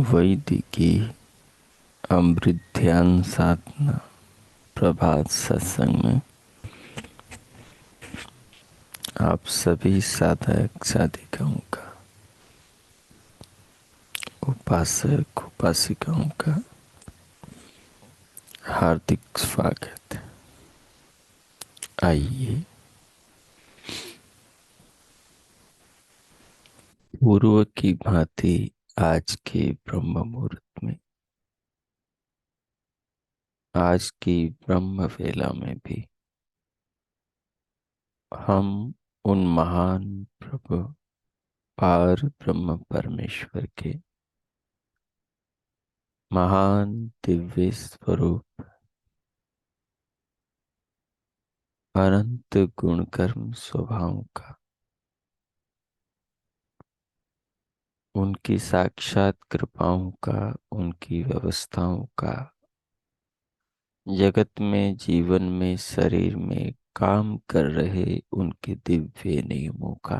वैदिकी अमृत ध्यान साधना प्रभात सत्संग में आप सभी साधक साधिकाओं का, उपासक उपासिकाओं का हार्दिक स्वागत है। आइए पूर्व की भांति आज के ब्रह्म मुहूर्त में, आज की ब्रह्म वेला में भी हम उन महान प्रभु पार ब्रह्म परमेश्वर के महान दिव्य स्वरूप अनंत गुण कर्म स्वभाव का, उनकी साक्षात कृपाओं का, उनकी व्यवस्थाओं का, जगत में जीवन में शरीर में काम कर रहे उनके दिव्य नियमों का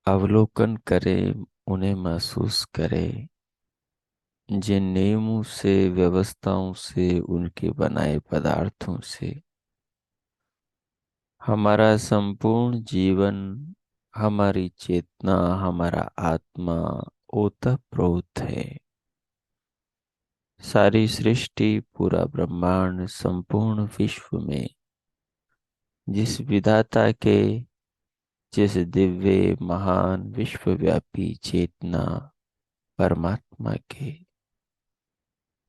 अवलोकन करें, उन्हें महसूस करें। जिन नियमों से, व्यवस्थाओं से, उनके बनाए पदार्थों से हमारा संपूर्ण जीवन, हमारी चेतना, हमारा आत्मा ओतप्रोत है। सारी सृष्टि, पूरा ब्रह्मांड, संपूर्ण विश्व में जिस विधाता के, जिस दिव्य महान विश्वव्यापी चेतना परमात्मा के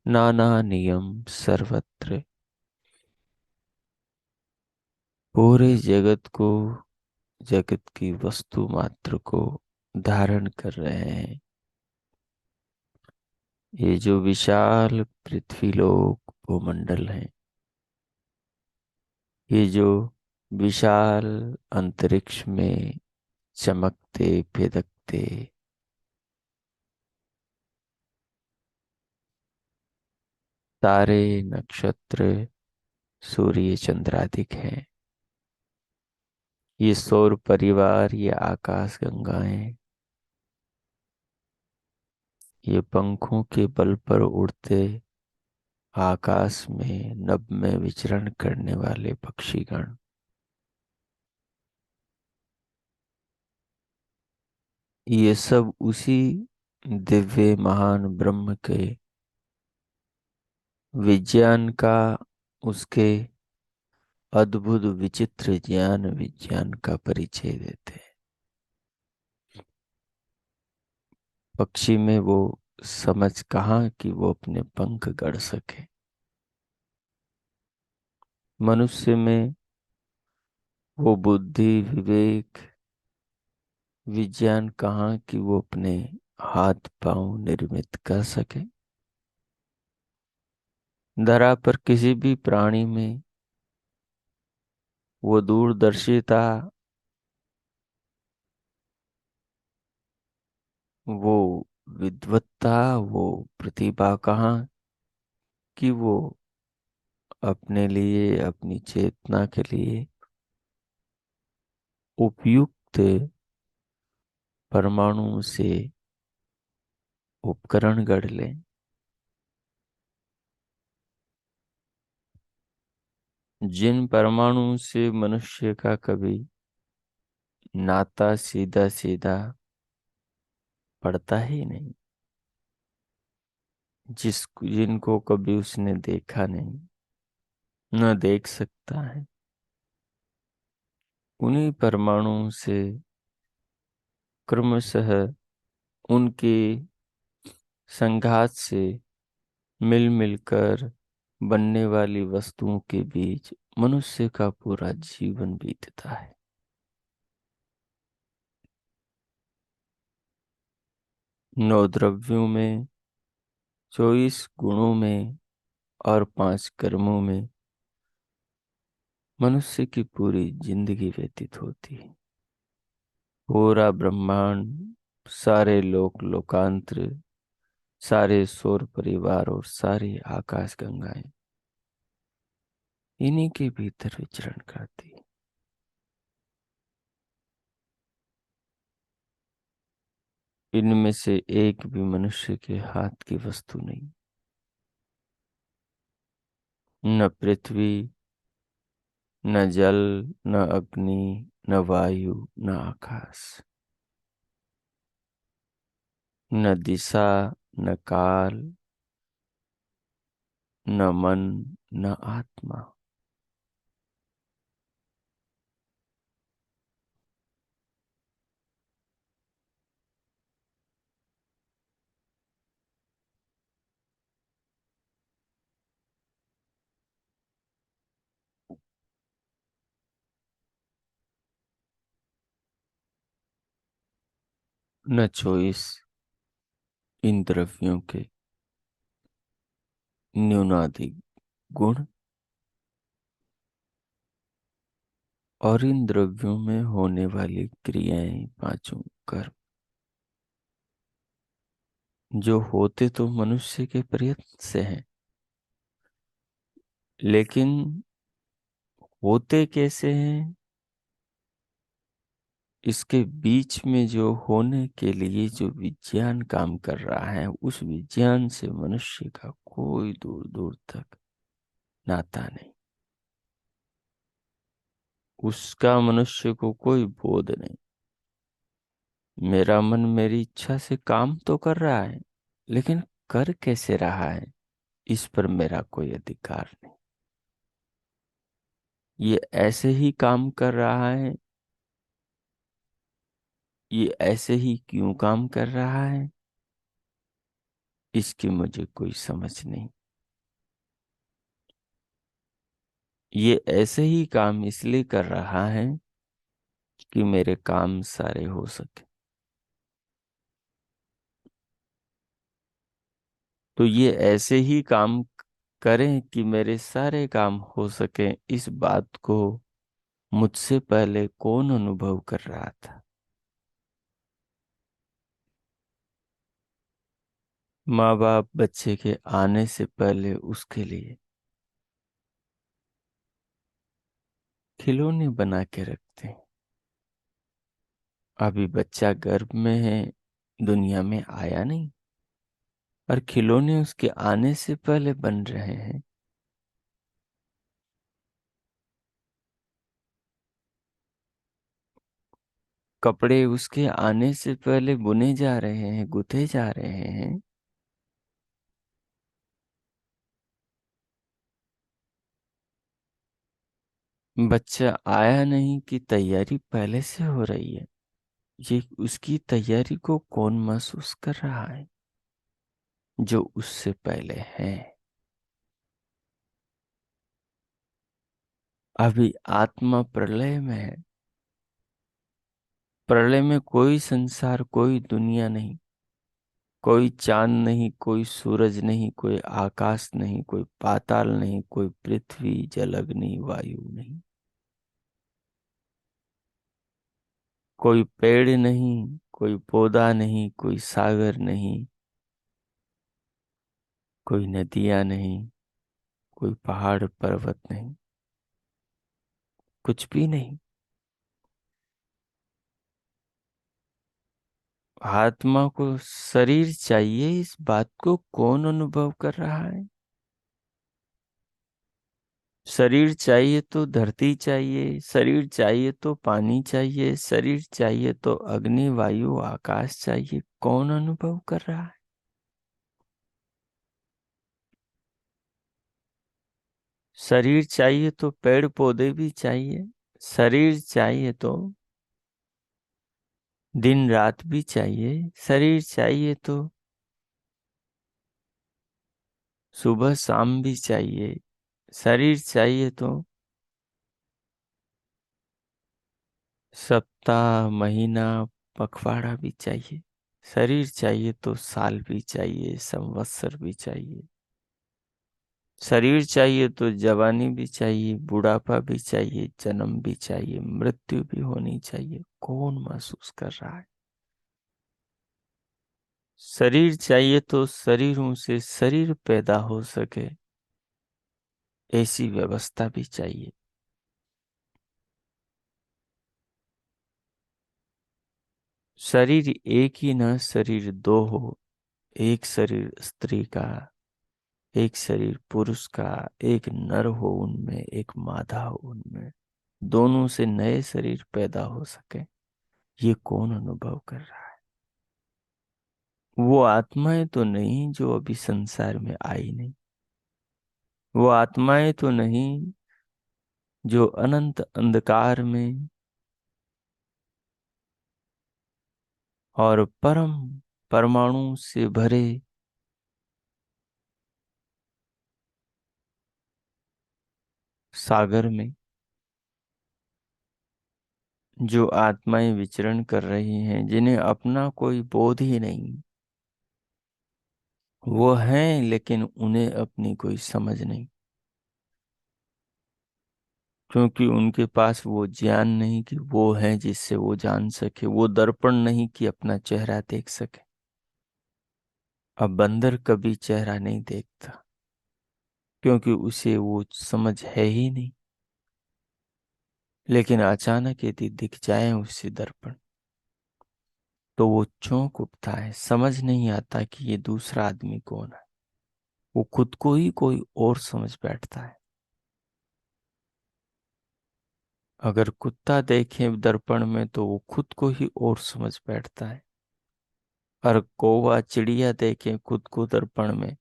नाना नियम सर्वत्र पूरे जगत को, जगत की वस्तु मात्र को धारण कर रहे हैं। ये जो विशाल पृथ्वीलोक भूमंडल है, ये जो विशाल अंतरिक्ष में चमकते फिदकते तारे, नक्षत्र, सूर्य, चंद्रादिक हैं, ये सौर परिवार, ये आकाश गंगाएं, ये पंखों के बल पर उड़ते आकाश में नभ में विचरण करने वाले पक्षीगण, ये सब उसी दिव्य महान ब्रह्म के विज्ञान का, उसके अद्भुत विचित्र ज्ञान विज्ञान का परिचय देते हैं। पक्षी में वो समझ कहाँ कि वो अपने पंख गढ़ सके। मनुष्य में वो बुद्धि, विवेक, विज्ञान कहाँ कि वो अपने हाथ पांव निर्मित कर सके। धरा पर किसी भी प्राणी में वो दूरदर्शिता, वो विद्वत्ता, वो प्रतिभा कहाँ कि वो अपने लिए, अपनी चेतना के लिए उपयुक्त परमाणु से उपकरण गढ़ ले। जिन परमाणु से मनुष्य का कभी नाता सीधा सीधा पड़ता ही नहीं, जिनको कभी उसने देखा नहीं, न देख सकता है, उन्हीं परमाणु से क्रमशः उनके संघात से मिल मिलकर बनने वाली वस्तुओं के बीच मनुष्य का पूरा जीवन बीतता है। नौ द्रव्यों में, 24 गुणों में और 5 कर्मों में मनुष्य की पूरी जिंदगी व्यतीत होती है। पूरा ब्रह्मांड, सारे लोकांतर, सारे सौर परिवार और सारी आकाश गंगाएं इन्हीं के भीतर विचरण करती है। इनमें से एक भी मनुष्य के हाथ की वस्तु नहीं। न पृथ्वी, न जल, न अग्नि, न वायु, न आकाश, न दिशा, न काल, न मन, न आत्मा। न 24 इन द्रव्यों के न्यूनाधिक गुण और इन द्रव्यों में होने वाली क्रियाएं, पांचों कर्म, जो होते तो मनुष्य के प्रयत्न से हैं, लेकिन होते कैसे हैं, इसके बीच में जो होने के लिए जो विज्ञान काम कर रहा है, उस विज्ञान से मनुष्य का कोई दूर दूर तक नाता नहीं। उसका मनुष्य को कोई बोध नहीं। मेरा मन मेरी इच्छा से काम तो कर रहा है, लेकिन कर कैसे रहा है, इस पर मेरा कोई अधिकार नहीं। ये ऐसे ही काम कर रहा है, ये ऐसे ही क्यों काम कर रहा है, इसकी मुझे कोई समझ नहीं। ये ऐसे ही काम इसलिए कर रहा है कि मेरे काम सारे हो सके। तो ये ऐसे ही काम करें कि मेरे सारे काम हो सके, इस बात को मुझसे पहले कौन अनुभव कर रहा था? माँ बाप बच्चे के आने से पहले उसके लिए खिलौने बना के रखते हैं। अभी बच्चा गर्भ में है, दुनिया में आया नहीं, और खिलौने उसके आने से पहले बन रहे हैं। कपड़े उसके आने से पहले बुने जा रहे हैं, गुथे जा रहे हैं। बच्चा आया नहीं की तैयारी पहले से हो रही है। ये उसकी तैयारी को कौन महसूस कर रहा है? जो उससे पहले है। अभी आत्मा प्रलय में है। प्रलय में कोई संसार, कोई दुनिया नहीं, कोई चांद नहीं, कोई सूरज नहीं, कोई आकाश नहीं, कोई पाताल नहीं, कोई पृथ्वी, जल, अग्नि, वायु नहीं, कोई पेड़ नहीं, कोई पौधा नहीं, कोई सागर नहीं, कोई नदियां नहीं, कोई पहाड़ पर्वत नहीं, कुछ भी नहीं। आत्मा को शरीर चाहिए, इस बात को कौन अनुभव कर रहा है? शरीर चाहिए तो धरती चाहिए, शरीर चाहिए तो पानी चाहिए, शरीर चाहिए तो अग्नि, वायु, आकाश चाहिए। कौन अनुभव कर रहा है? शरीर चाहिए तो पेड़ पौधे भी चाहिए, शरीर चाहिए तो दिन रात भी चाहिए, शरीर चाहिए तो सुबह शाम भी चाहिए। शरीर चाहिए तो सप्ताह, महीना, पखवाड़ा भी चाहिए। शरीर चाहिए तो साल भी चाहिए, संवत्सर भी चाहिए। शरीर चाहिए तो जवानी भी चाहिए, बुढ़ापा भी चाहिए, जन्म भी चाहिए, मृत्यु भी होनी चाहिए। कौन महसूस कर रहा है? शरीर चाहिए तो शरीरों से शरीर पैदा हो सके, ऐसी व्यवस्था भी चाहिए। शरीर एक ही न, शरीर दो हो। एक शरीर स्त्री का, एक शरीर पुरुष का, एक नर हो उनमें, एक मादा हो उनमें, दोनों से नए शरीर पैदा हो सके। ये कौन अनुभव कर रहा है? वो आत्माएं तो नहीं जो अभी संसार में आई नहीं। वो आत्माएं तो नहीं जो अनंत अंधकार में और परम परमाणु से भरे सागर में जो आत्माएं विचरण कर रही हैं, जिन्हें अपना कोई बोध ही नहीं। वो हैं लेकिन उन्हें अपनी कोई समझ नहीं, क्योंकि उनके पास वो ज्ञान नहीं कि वो है जिससे वो जान सके। वो दर्पण नहीं कि अपना चेहरा देख सके। अब बंदर कभी चेहरा नहीं देखता, क्योंकि उसे वो समझ है ही नहीं। लेकिन अचानक यदि दिख जाए उसे दर्पण, तो वो चौंक उठता है। समझ नहीं आता कि ये दूसरा आदमी कौन है। वो खुद को ही कोई और समझ बैठता है। अगर कुत्ता देखे दर्पण में तो वो खुद को ही और समझ बैठता है। और कौवा चिड़िया देखे खुद को दर्पण में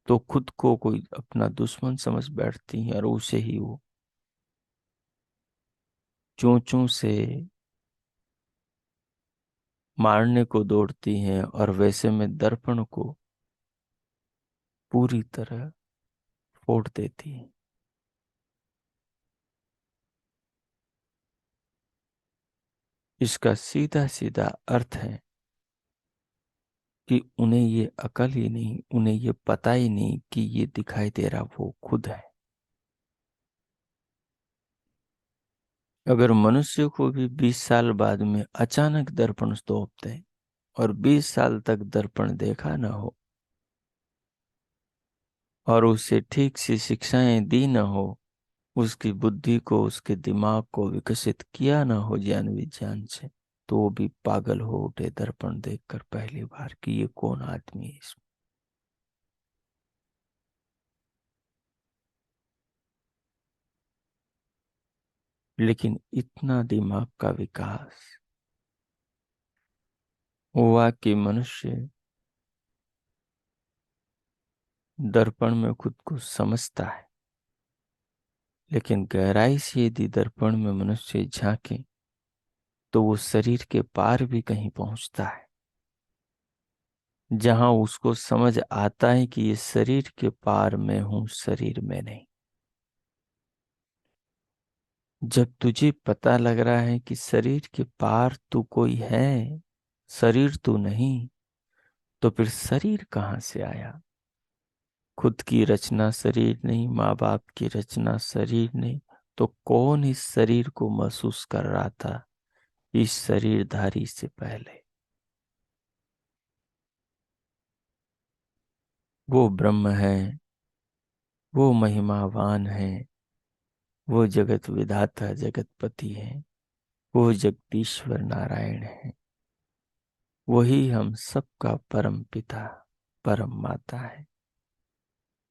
तो खुद को कोई अपना दुश्मन समझ बैठती है, और उसे ही वो चोंचों से मारने को दौड़ती हैं, और वैसे में दर्पण को पूरी तरह फोड़ देती है। इसका सीधा सीधा अर्थ है कि उन्हें ये अकल ही नहीं, उन्हें ये पता ही नहीं कि ये दिखाई दे रहा वो खुद है। अगर मनुष्य को भी 20 साल बाद में अचानक दर्पण तोप दे और 20 साल तक दर्पण देखा ना हो, और उसे ठीक सी शिक्षाएं दी ना हो, उसकी बुद्धि को, उसके दिमाग को विकसित किया ना हो ज्ञान विज्ञान से, तो वो भी पागल हो उठे दर्पण देखकर पहली बार कि ये कौन आदमी है इसमें। लेकिन इतना दिमाग का विकास हुआ कि मनुष्य दर्पण में खुद को समझता है। लेकिन गहराई से यदि दर्पण में मनुष्य झांके तो वो शरीर के पार भी कहीं पहुंचता है, जहां उसको समझ आता है कि ये शरीर के पार मैं हूं, शरीर में नहीं। जब तुझे पता लग रहा है कि शरीर के पार तू कोई है, शरीर तू नहीं, तो फिर शरीर कहाँ से आया? खुद की रचना शरीर नहीं, माँ बाप की रचना शरीर नहीं, तो कौन इस शरीर को महसूस कर रहा था इस शरीरधारी से पहले? वो ब्रह्म है, वो महिमावान है, वो जगत विधाता जगतपति है, वो जगदीश्वर नारायण है। वही हम सबका परम पिता, परम माता है।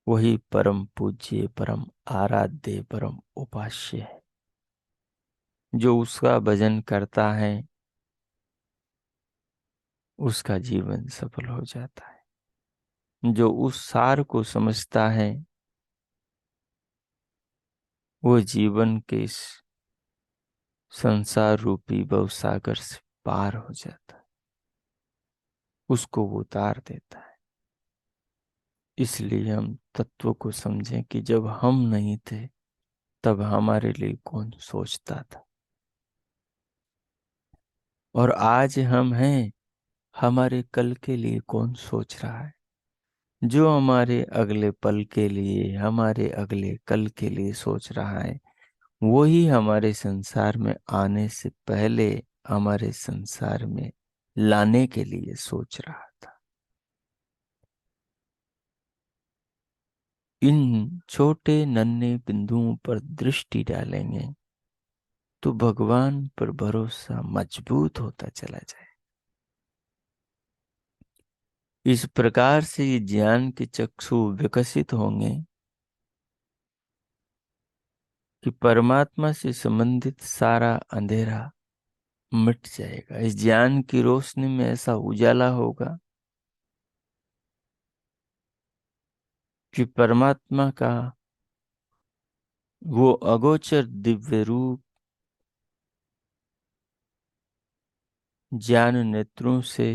वही परम पूज्य, परम आराध्य, परम उपास्य है। जो उसका भजन करता है उसका जीवन सफल हो जाता है। जो उस सार को समझता है वो जीवन के इस संसार रूपी भवसागर से पार हो जाता है। उसको वो उतार देता है। इसलिए हम तत्व को समझें कि जब हम नहीं थे तब हमारे लिए कौन सोचता था, और आज हम हैं, हमारे कल के लिए कौन सोच रहा है। जो हमारे अगले पल के लिए, हमारे अगले कल के लिए सोच रहा है, वही हमारे संसार में आने से पहले हमारे संसार में लाने के लिए सोच रहा था। इन छोटे नन्हे बिंदुओं पर दृष्टि डालेंगे तो भगवान पर भरोसा मजबूत होता चला जाए। इस प्रकार से ये ज्ञान के चक्षु विकसित होंगे कि परमात्मा से संबंधित सारा अंधेरा मिट जाएगा। इस ज्ञान की रोशनी में ऐसा उजाला होगा कि परमात्मा का वो अगोचर दिव्य रूप ज्ञान नेत्रों से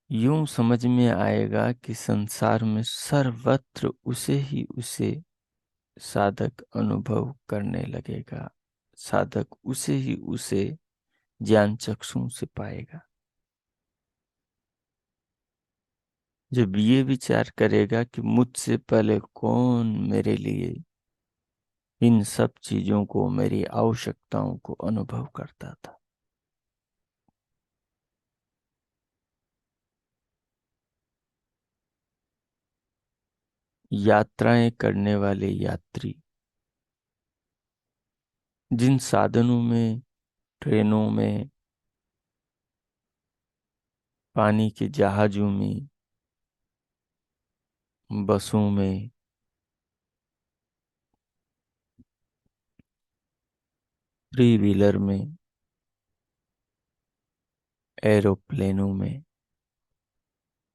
यूं समझ में आएगा कि संसार में सर्वत्र उसे साधक अनुभव करने लगेगा। साधक उसे ज्ञान चक्षु से पाएगा। जब ये विचार करेगा कि मुझसे पहले कौन मेरे लिए इन सब चीजों को, मेरी आवश्यकताओं को अनुभव करता था। यात्राएं करने वाले यात्री जिन साधनों में, ट्रेनों में, पानी के जहाजों में, बसों में, थ्री व्हीलर में, एरोप्लेनों में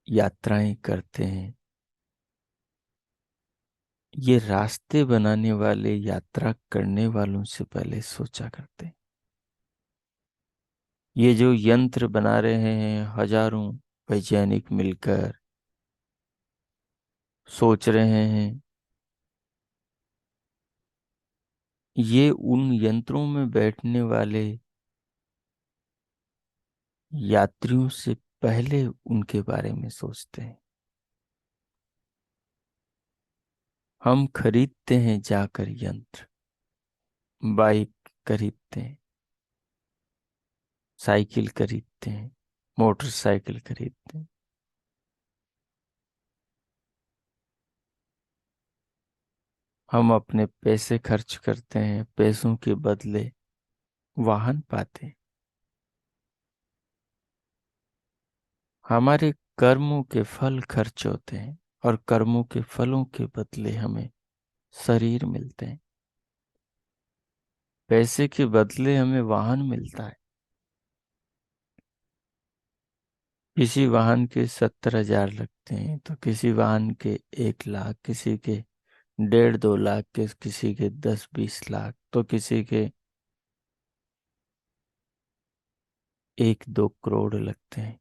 यात्राएं करते हैं, ये रास्ते बनाने वाले यात्रा करने वालों से पहले सोचा करते हैं। ये जो यंत्र बना रहे हैं हजारों वैज्ञानिक मिलकर, सोच रहे हैं, ये उन यंत्रों में बैठने वाले यात्रियों से पहले उनके बारे में सोचते हैं। हम खरीदते हैं जाकर यंत्र, बाइक खरीदते हैं, साइकिल खरीदते हैं, मोटरसाइकिल खरीदते हैं। हम अपने पैसे खर्च करते हैं, पैसों के बदले वाहन पाते हैं। हमारे कर्मों के फल खर्च होते हैं और कर्मों के फलों के बदले हमें शरीर मिलते हैं। पैसे के बदले हमें वाहन मिलता है। किसी वाहन के 70,000 लगते हैं तो किसी वाहन के 1 लाख, किसी के 1.5-2 लाख के, किसी के 10-20 लाख, तो किसी के 1-2 करोड़ लगते हैं,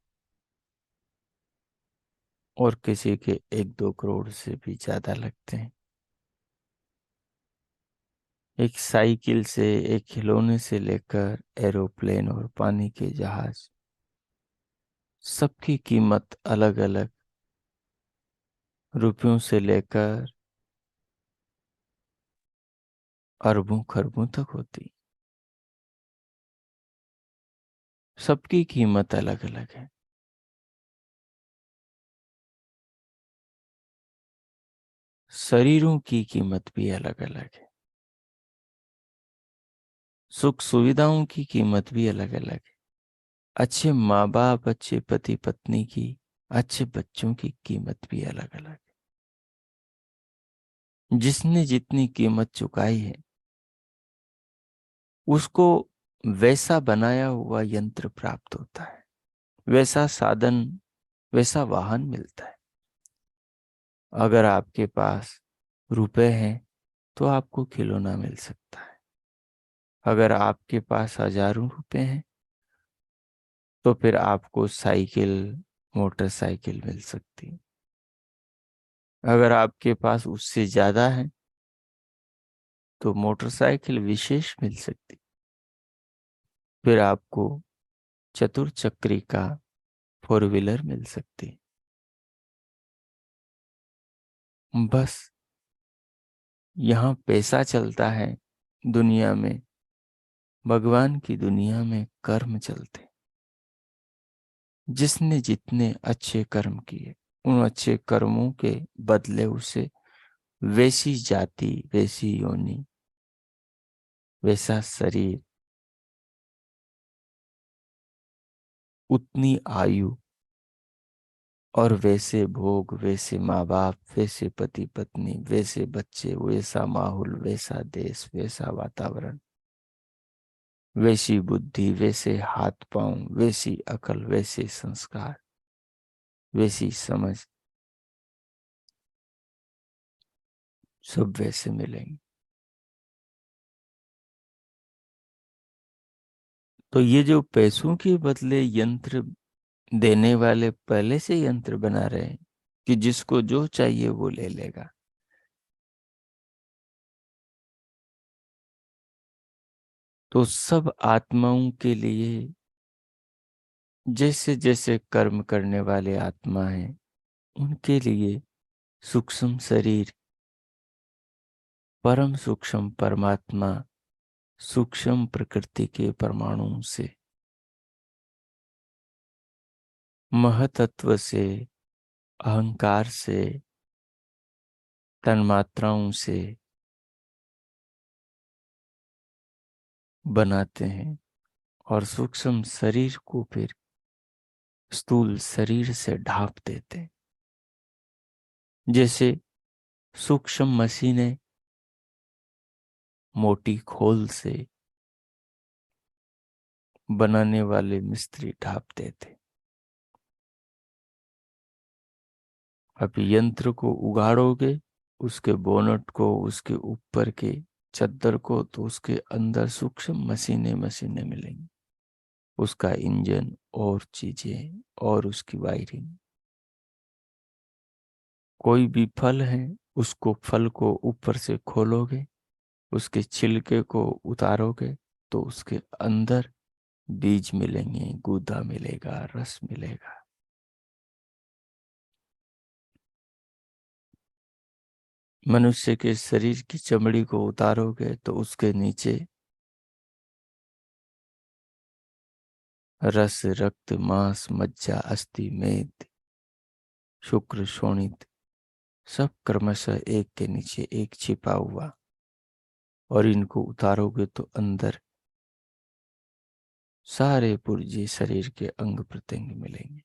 और किसी के 1-2 करोड़ से भी ज्यादा लगते हैं। एक साइकिल से, एक खिलौने से लेकर एरोप्लेन और पानी के जहाज, सबकी कीमत अलग अलग रुपयों से लेकर अरबों खरबों तक होती। सबकी कीमत अलग अलग है। शरीरों की कीमत भी अलग अलग है। सुख सुविधाओं की कीमत भी अलग अलग है। अच्छे माँ बाप, अच्छे पति पत्नी की, अच्छे बच्चों की कीमत भी अलग अलग है। जिसने जितनी कीमत चुकाई है उसको वैसा बनाया हुआ यंत्र प्राप्त होता है, वैसा साधन, वैसा वाहन मिलता है। अगर आपके पास रुपए हैं तो आपको खिलौना मिल सकता है। अगर आपके पास हजारों रुपए हैं तो फिर आपको साइकिल, मोटरसाइकिल मिल सकती है। अगर आपके पास उससे ज्यादा है तो मोटरसाइकिल विशेष मिल सकती, फिर आपको चतुर्चक्री का फोर व्हीलर मिल सकती। बस यहाँ पैसा चलता है दुनिया में, भगवान की दुनिया में कर्म चलते। जिसने जितने अच्छे कर्म किए, उन अच्छे कर्मों के बदले उसे वैसी जाति, वैसी योनि, वैसा शरीर, उतनी आयु और वैसे भोग, वैसे माँ बाप, वैसे पति पत्नी, वैसे बच्चे, वैसा माहौल, वैसा देश, वैसा वातावरण, वैसी बुद्धि, वैसे हाथ पांव, वैसी अकल, वैसे संस्कार, वैसी समझ, सब वैसे मिलेंगे। तो ये जो पैसों के बदले यंत्र देने वाले पहले से यंत्र बना रहे हैं कि जिसको जो चाहिए वो ले लेगा, तो सब आत्माओं के लिए, जैसे जैसे कर्म करने वाले आत्मा हैं उनके लिए सूक्ष्म शरीर, परम सूक्ष्म परमात्मा, सूक्ष्म प्रकृति के परमाणुओं से, महतत्व से, अहंकार से, तन्मात्राओं से बनाते हैं और सूक्ष्म शरीर को फिर स्थूल शरीर से ढांप देते हैं। जैसे सूक्ष्म मशीनें मोटी खोल से बनाने वाले मिस्त्री ढांप देते। अब यंत्र को उगाड़ोगे, उसके बोनट को, उसके ऊपर के चद्दर को, तो उसके अंदर सूक्ष्म मशीनें मशीनें मिलेंगी, उसका इंजन और चीजें और उसकी वायरिंग। कोई भी फल है, उसको फल को ऊपर से खोलोगे, उसके छिलके को उतारोगे, तो उसके अंदर बीज मिलेंगे, गूदा मिलेगा, रस मिलेगा। मनुष्य के शरीर की चमड़ी को उतारोगे तो उसके नीचे रस, रक्त, मांस, मज्जा, अस्थि, मेद, शुक्र, शोणित, सब क्रमशः एक के नीचे एक छिपा हुआ, और इनको उतारोगे तो अंदर सारे पुर्जे शरीर के अंग प्रत्यंग मिलेंगे।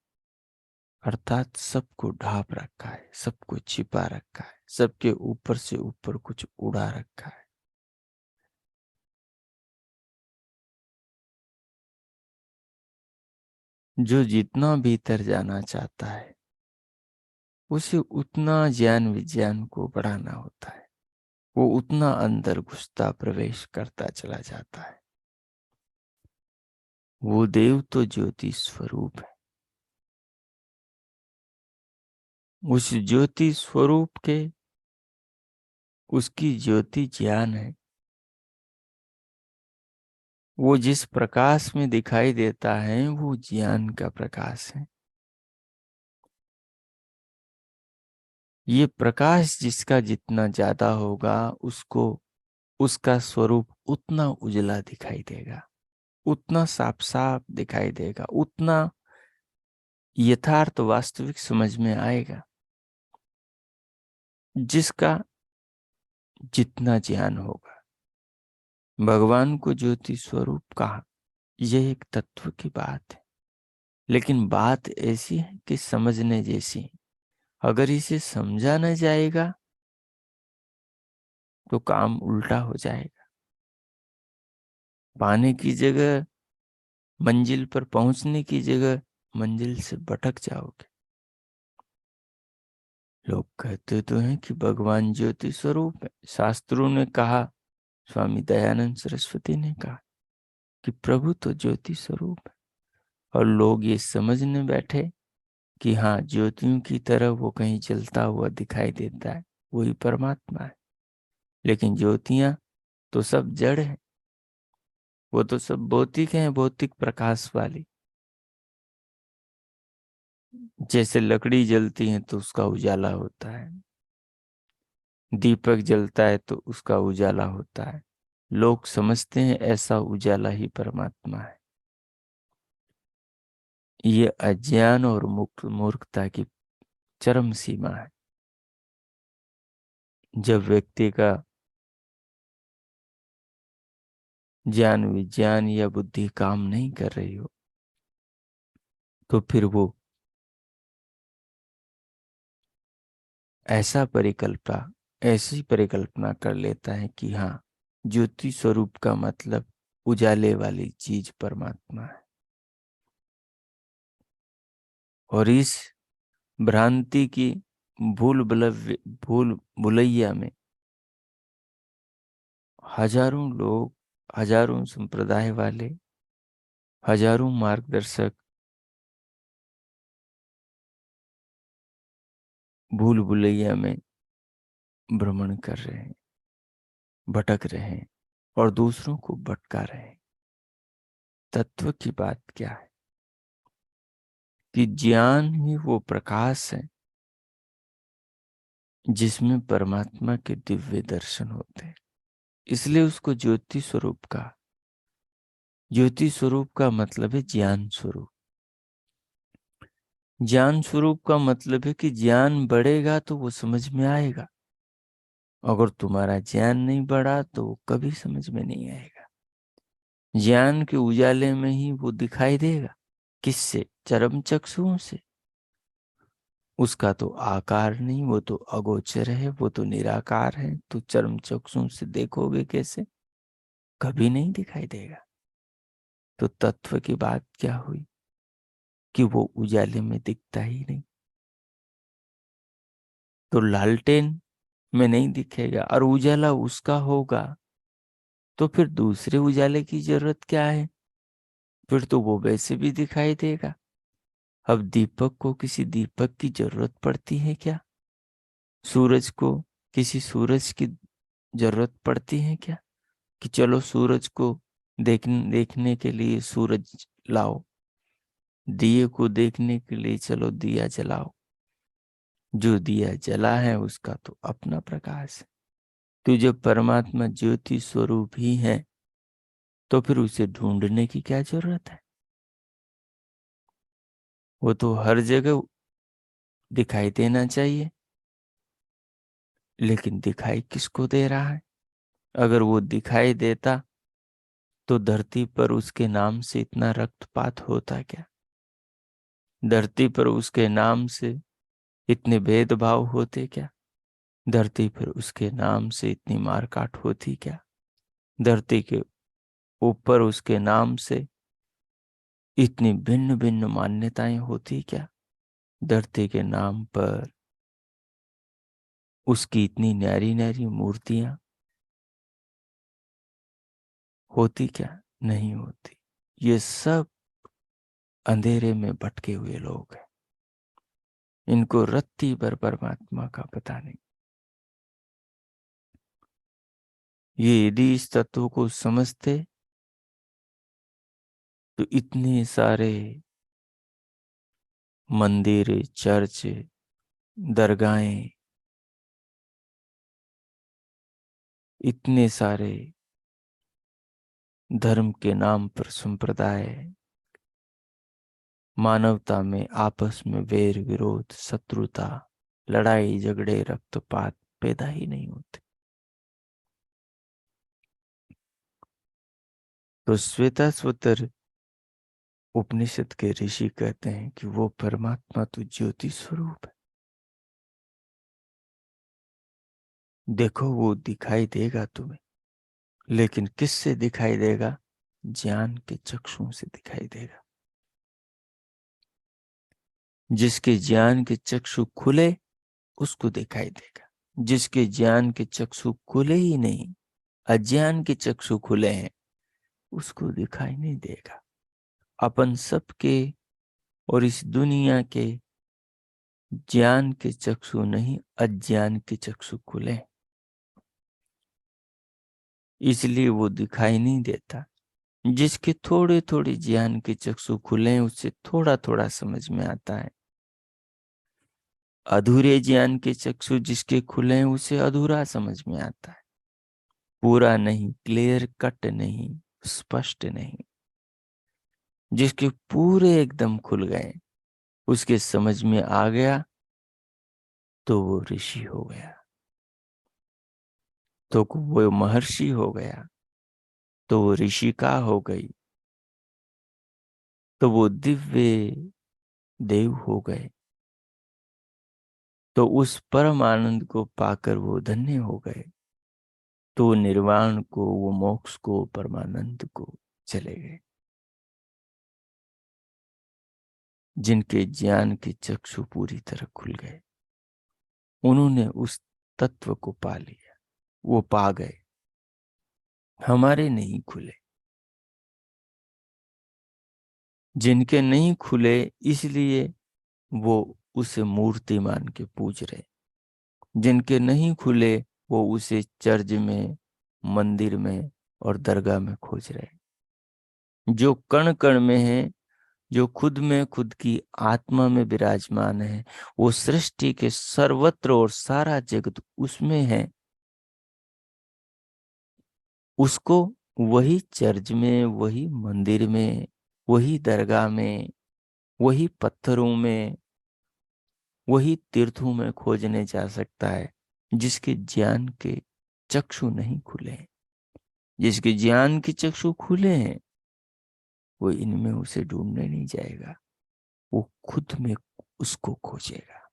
अर्थात सबको ढांप रखा है, सबको छिपा रखा है, सबके ऊपर से ऊपर कुछ उड़ा रखा है। जो जितना भीतर जाना चाहता है उसे उतना ज्ञान विज्ञान को बढ़ाना होता है, वो उतना अंदर घुसता प्रवेश करता चला जाता है। वो देव तो ज्योति स्वरूप है। उस ज्योति स्वरूप के, उसकी ज्योति ज्ञान है। वो जिस प्रकाश में दिखाई देता है वो ज्ञान का प्रकाश है। ये प्रकाश जिसका जितना ज्यादा होगा, उसको उसका स्वरूप उतना उजला दिखाई देगा, उतना साफ साफ दिखाई देगा, उतना यथार्थ वास्तविक समझ में आएगा। जिसका जितना ज्ञान होगा, भगवान को ज्योति स्वरूप कहा, यह एक तत्व की बात है। लेकिन बात ऐसी है कि समझने जैसी है। अगर इसे समझा न जाएगा तो काम उल्टा हो जाएगा। पाने की जगह, मंजिल पर पहुंचने की जगह मंजिल से भटक जाओगे। लोग कहते तो हैं कि भगवान ज्योति स्वरूप है। शास्त्रों ने कहा, स्वामी दयानंद सरस्वती ने कहा कि प्रभु तो ज्योति स्वरूप है, और लोग ये समझने बैठे कि हाँ, ज्योतियों की तरह वो कहीं जलता हुआ दिखाई देता है, वही परमात्मा है। लेकिन ज्योतियां तो सब जड़ है, वो तो सब भौतिक हैं, भौतिक प्रकाश वाली। जैसे लकड़ी जलती है तो उसका उजाला होता है, दीपक जलता है तो उसका उजाला होता है। लोग समझते हैं ऐसा उजाला ही परमात्मा है। ये अज्ञान और मूर्खता की चरम सीमा है। जब व्यक्ति का ज्ञान विज्ञान या बुद्धि काम नहीं कर रही हो, तो फिर वो ऐसी परिकल्पना कर लेता है कि हाँ, ज्योति स्वरूप का मतलब उजाले वाली चीज परमात्मा है। और इस भ्रांति की भूल भुलैया में हजारों लोग, हजारों संप्रदाय वाले, हजारों मार्गदर्शक भूल भुलैया में भ्रमण कर रहे हैं, भटक रहे हैं और दूसरों को भटका रहे हैं। तत्व की बात क्या है कि ज्ञान ही वो प्रकाश है जिसमें परमात्मा के दिव्य दर्शन होते हैं। इसलिए उसको ज्योति स्वरूप का, ज्योति स्वरूप का मतलब है ज्ञान स्वरूप। ज्ञान स्वरूप का मतलब है कि ज्ञान बढ़ेगा तो वो समझ में आएगा। अगर तुम्हारा ज्ञान नहीं बढ़ा तो वो कभी समझ में नहीं आएगा। ज्ञान के उजाले में ही वो दिखाई देगा। किससे? चरम चक्षुओं से। उसका तो आकार नहीं, वो तो अगोचर है, वो तो निराकार है। तो चरम चक्षुओं से देखोगे कैसे? कभी नहीं दिखाई देगा। तो तत्व की बात क्या हुई कि वो उजाले में दिखता ही नहीं। तो लालटेन में नहीं दिखेगा और उजाला उसका होगा, तो फिर दूसरे उजाले की जरूरत क्या है? फिर तो वो वैसे भी दिखाई देगा। अब दीपक को किसी दीपक की जरूरत पड़ती है क्या? सूरज को किसी सूरज की जरूरत पड़ती है क्या कि चलो सूरज को देखने के लिए सूरज लाओ, दिए को देखने के लिए चलो दिया जलाओ। जो दिया जला है उसका तो अपना प्रकाश है। तो जब परमात्मा ज्योति स्वरूप ही है तो फिर उसे ढूंढने की क्या जरूरत है? वो तो हर जगह दिखाई देना चाहिए। लेकिन दिखाई किसको दे रहा है? अगर वो दिखाई देता तो धरती पर उसके नाम से इतना रक्तपात होता क्या? धरती पर उसके नाम से इतने भेदभाव होते क्या? धरती पर उसके नाम से इतनी मारकाट होती क्या? धरती के ऊपर उसके नाम से इतनी भिन्न भिन्न मान्यताएं होती क्या? धरती के नाम पर उसकी इतनी न्यारी न्यारी मूर्तियां होती क्या? नहीं होती। ये सब अंधेरे में भटके हुए लोग हैं। इनको रत्ती भर परमात्मा का पता नहीं। ये यदि इस तत्व को समझते तो इतने सारे मंदिर, चर्च, दरगाहें, इतने सारे धर्म के नाम पर संप्रदाय, मानवता में आपस में वैर विरोध, शत्रुता, लड़ाई झगड़े, रक्तपात पैदा ही नहीं होते। तो श्वेताश्वतर उपनिषद के ऋषि कहते हैं कि वो परमात्मा तो ज्योति स्वरूप है। देखो वो दिखाई देगा तुम्हें, लेकिन किससे दिखाई देगा? ज्ञान के चक्षुओं से दिखाई देगा। जिसके ज्ञान के चक्षु खुले उसको दिखाई देगा। जिसके ज्ञान के चक्षु खुले ही नहीं, अज्ञान के चक्षु खुले हैं, उसको दिखाई नहीं देगा। अपन सबके और इस दुनिया के ज्ञान के चक्षु नहीं, अज्ञान के चक्षु खुले, इसलिए वो दिखाई नहीं देता। जिसके थोड़े थोड़े ज्ञान के चक्षु खुले हैं, उससे थोड़ा थोड़ा समझ में आता है। अधूरे ज्ञान के चक्षु जिसके खुले हैं, उसे अधूरा समझ में आता है, पूरा नहीं, क्लियर कट नहीं, स्पष्ट नहीं। जिसके पूरे एकदम खुल गए, उसके समझ में आ गया, तो वो ऋषि हो गया, तो वो महर्षि हो गया, तो वो ऋषिका हो गई, तो वो दिव्य देव हो गए, तो उस परम आनंद को पाकर वो धन्य हो गए, तो निर्वाण को, वो मोक्ष को, परमानंद को चले गए। जिनके ज्ञान के चक्षु पूरी तरह खुल गए, उन्होंने उस तत्व को पा लिया, वो पा गए। हमारे नहीं खुले। जिनके नहीं खुले, इसलिए वो उसे मूर्ति मान के पूज रहे। जिनके नहीं खुले, वो उसे चर्च में, मंदिर में और दरगाह में खोज रहे। जो कण कण में है, जो खुद में, खुद की आत्मा में विराजमान है, वो सृष्टि के सर्वत्र और सारा जगत उसमें है, उसको वही चर्च में, वही मंदिर में, वही दरगाह में, वही पत्थरों में, वही तीर्थों में खोजने जा सकता है। जिसके ज्ञान के चक्षु नहीं खुले हैं, जिसके ज्ञान के चक्षु खुले हैं, वो इनमें उसे ढूंढने नहीं जाएगा, वो खुद में उसको खोजेगा।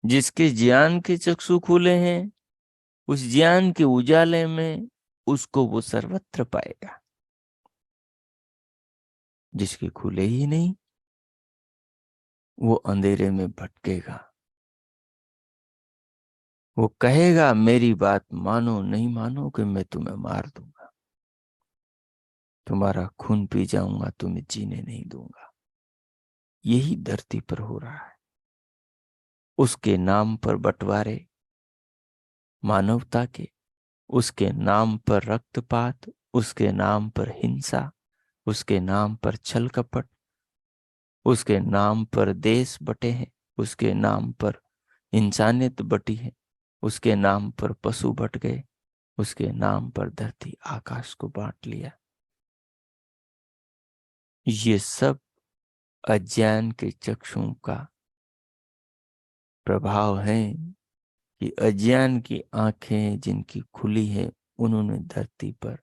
जिसके ज्ञान के चक्षु खुले हैं, उस ज्ञान के उजाले में उसको वो सर्वत्र पाएगा। जिसके खुले ही नहीं, वो अंधेरे में भटकेगा। वो कहेगा मेरी बात मानो, नहीं मानोगे मैं तुम्हें मार दूंगा, तुम्हारा खून पी जाऊंगा, तुम्हें जीने नहीं दूंगा। यही धरती पर हो रहा है। उसके नाम पर बंटवारे मानवता के, उसके नाम पर रक्तपात, उसके नाम पर हिंसा, उसके नाम पर छल कपट, उसके नाम पर देश बटे हैं, उसके नाम पर इंसानियत बटी है, उसके नाम पर पशु बट गए, उसके नाम पर धरती आकाश को बांट लिया। ये सब अज्ञान के चक्षुओं का प्रभाव है कि अज्ञान की आंखें जिनकी खुली है, उन्होंने धरती पर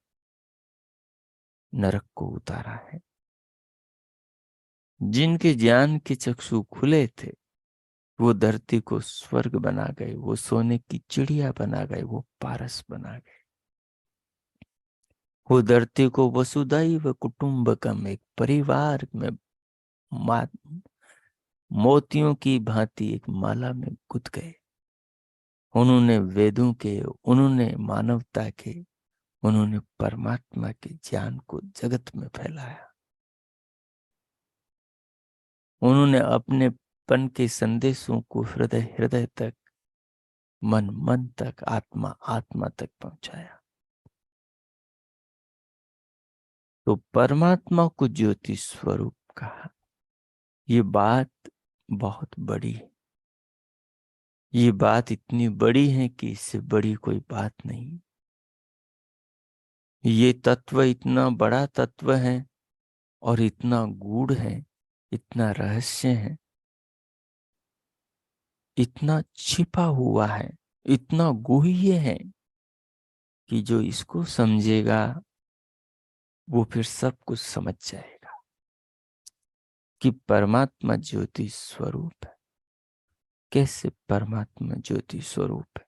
नरक को उतारा है। जिनके ज्ञान के चक्षु खुले थे, वो धरती को स्वर्ग बना गए, वो सोने की चिड़िया बना गए, वो पारस बना गए। वो धरती को वसुधैव कुटुंबकम, एक परिवार में मोतियों की भांति एक माला में गुंथ गए। उन्होंने वेदों के, उन्होंने मानवता के, उन्होंने परमात्मा के ज्ञान को जगत में फैलाया। उन्होंने अपने पन के संदेशों को हृदय हृदय तक, मन मन तक, आत्मा आत्मा तक पहुंचाया। तो परमात्मा को ज्योति स्वरूप कहा। ये बात बहुत बड़ी है। ये बात इतनी बड़ी है कि इससे बड़ी कोई बात नहीं। ये तत्व इतना बड़ा तत्व है और इतना गूढ़ है, इतना रहस्य है, इतना छिपा हुआ है, इतना गुह्य है कि जो इसको समझेगा वो फिर सब कुछ समझ जाएगा कि परमात्मा ज्योति स्वरूप है। कैसे परमात्मा ज्योति स्वरूप है?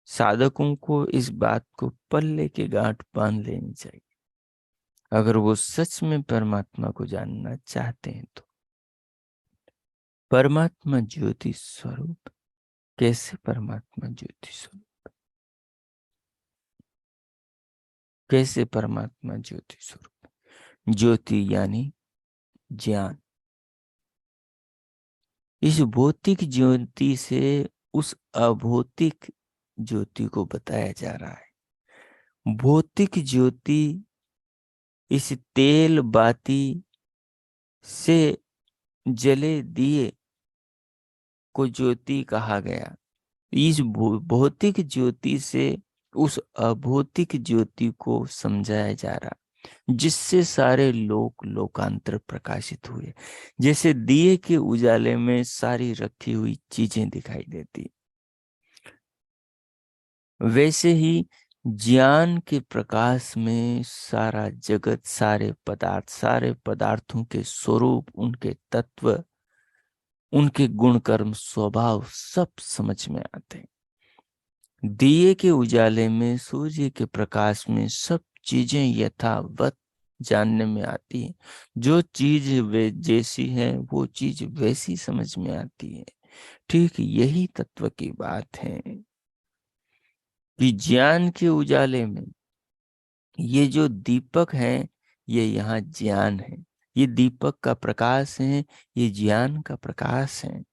साधकों को इस बात को पल्ले के गांठ बांध लेनी चाहिए। अगर वो सच में परमात्मा को जानना चाहते हैं तो परमात्मा ज्योति स्वरूप। कैसे परमात्मा ज्योति स्वरूप? कैसे परमात्मा ज्योति स्वरूप? ज्योति यानी ज्ञान। इस भौतिक ज्योति से उस अभौतिक ज्योति को बताया जा रहा है। भौतिक ज्योति इस तेल बाती से जले दिए को ज्योति कहा गया। इस भौतिक ज्योति से उस अभौतिक ज्योति को समझाया जा रहा, जिससे सारे लोकांतर प्रकाशित हुए। जैसे दिए के उजाले में सारी रखी हुई चीजें दिखाई देती, वैसे ही ज्ञान के प्रकाश में सारा जगत, सारे पदार्थों के स्वरूप, उनके तत्व, उनके गुण कर्म स्वभाव सब समझ में आते हैं। दिए के उजाले में, सूर्य के प्रकाश में सब चीजें यथावत जानने में आती है। जो चीज वे जैसी है वो चीज वैसी समझ में आती है। ठीक यही तत्व की बात है कि ज्ञान के उजाले में ये जो दीपक है, ये यहाँ ज्ञान है। ये दीपक का प्रकाश है, ये ज्ञान का प्रकाश है।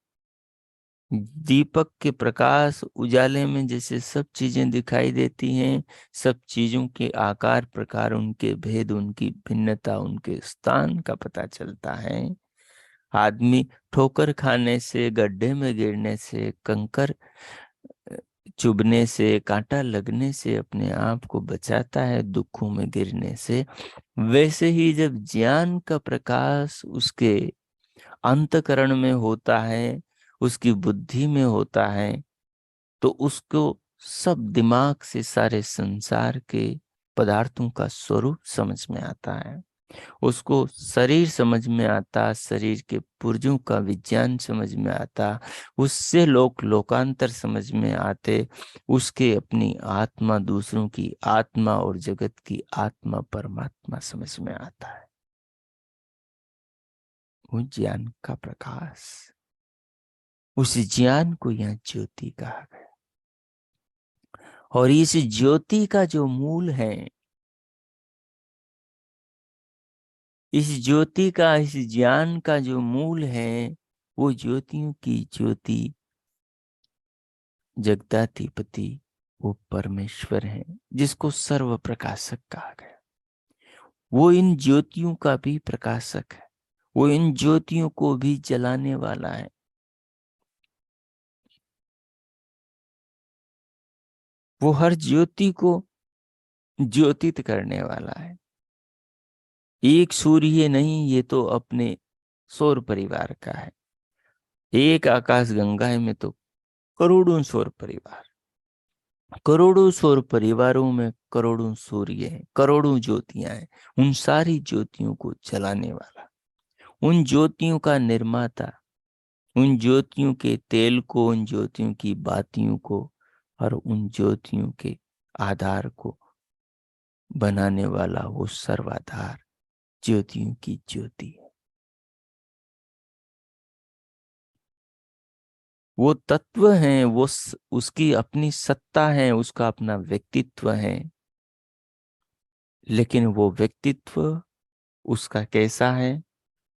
दीपक के प्रकाश उजाले में जैसे सब चीजें दिखाई देती हैं, सब चीजों के आकार प्रकार, उनके भेद, उनकी भिन्नता, उनके स्थान का पता चलता है। आदमी ठोकर खाने से, गड्ढे में गिरने से, कंकर चुभने से, कांटा लगने से अपने आप को बचाता है, दुखों में गिरने से। वैसे ही जब ज्ञान का प्रकाश उसके अंतःकरण में होता है, उसकी बुद्धि में होता है, तो उसको सब दिमाग से सारे संसार के पदार्थों का स्वरूप समझ में आता है। उसको शरीर समझ में आता, शरीर के पुर्जों का विज्ञान समझ में आता, उससे लोकांतर समझ में आते, उसके अपनी आत्मा, दूसरों की आत्मा और जगत की आत्मा परमात्मा समझ में आता है। वो ज्ञान का प्रकाश, उस ज्ञान को यहाँ ज्योति कहा गया। और इस ज्योति का जो मूल है, इस ज्योति का, इस ज्ञान का जो मूल है, वो ज्योतियों की ज्योति जगदाधिपति, वो परमेश्वर है, जिसको सर्व प्रकाशक कहा गया। वो इन ज्योतियों का भी प्रकाशक है, वो इन ज्योतियों को भी जलाने वाला है। वो हर ज्योति को ज्योतित करने वाला है। एक सूर्य नहीं, ये तो अपने सौर परिवार का है। एक आकाश गंगा में तो करोड़ों सौर परिवार, करोड़ों सौर परिवारों में करोड़ों सूर्य हैं, करोड़ों ज्योतियां हैं। उन सारी ज्योतियों को जलाने वाला, उन ज्योतियों का निर्माता, उन ज्योतियों के तेल को, उन ज्योतियों की बातियों को और उन ज्योतियों के आधार को बनाने वाला, वो सर्वाधार ज्योतियों की ज्योति है। वो तत्व है, वो उसकी अपनी सत्ता है, उसका अपना व्यक्तित्व है। लेकिन वो व्यक्तित्व उसका कैसा है?